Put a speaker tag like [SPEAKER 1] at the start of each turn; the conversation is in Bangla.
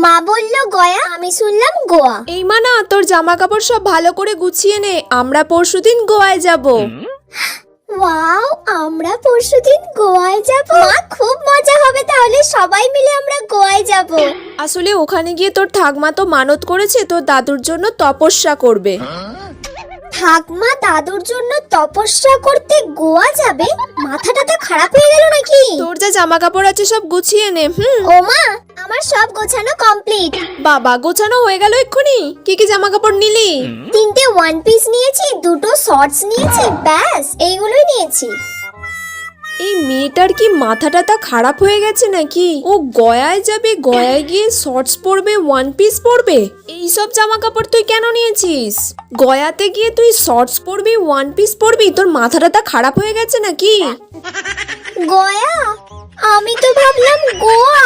[SPEAKER 1] মা বললো গয়া, আমি শুনলাম গোয়া।
[SPEAKER 2] এই মানা, তোর জামা কাপড় সব ভালো করে গুছিয়ে নে, আমরা পরশুদিন গোয়ায় যাব।
[SPEAKER 1] ওয়াও, আমরা পরশুদিন গোয়ায় যাব। মা, খুব মজা হবে তাহলে, সবাই মিলে আমরা গোয়ায় যাব।
[SPEAKER 2] আসলে ওখানে গিয়ে তোর ঠাকমা তো মানত করেছে তোর দাদুর জন্য তপস্যা করবে।
[SPEAKER 1] ঠাকমা দাদুর জন্য তপস্যা করতে গোয়া যাবে? মাথাটা তো খারাপ হয়ে গেল নাকি?
[SPEAKER 2] তোর যা জামা কাপড় আছে সব গুছিয়ে নে।
[SPEAKER 1] ও মা, আমার সব গোছানো কমপ্লিট।
[SPEAKER 2] বাবা, গোছানো হয়ে গেল এক্ষুনি? কি কি জামা কাপড় নিলি?
[SPEAKER 1] 3টে ওয়ান পিস নিয়েছি, 2টো শর্টস নিয়েছি, ব্যাস এইগুলোই নিয়েছি।
[SPEAKER 2] এই মেয়েটার কি মাথাটা তা খারাপ হয়ে গেছে নাকি? ও গয়ায় যাবে, গয়ায় গিয়ে শর্টস পরবে, ওয়ান পিস পরবে। এই সব জামা কাপড় তুই কেন নিয়েছিস? গয়াতে গিয়ে তুই শর্টস পরবি, ওয়ান পিস পরবি? তোর মাথাটা তা খারাপ হয়ে গেছে নাকি?
[SPEAKER 1] গয়া? আমি তো ভাবলাম গোয়া।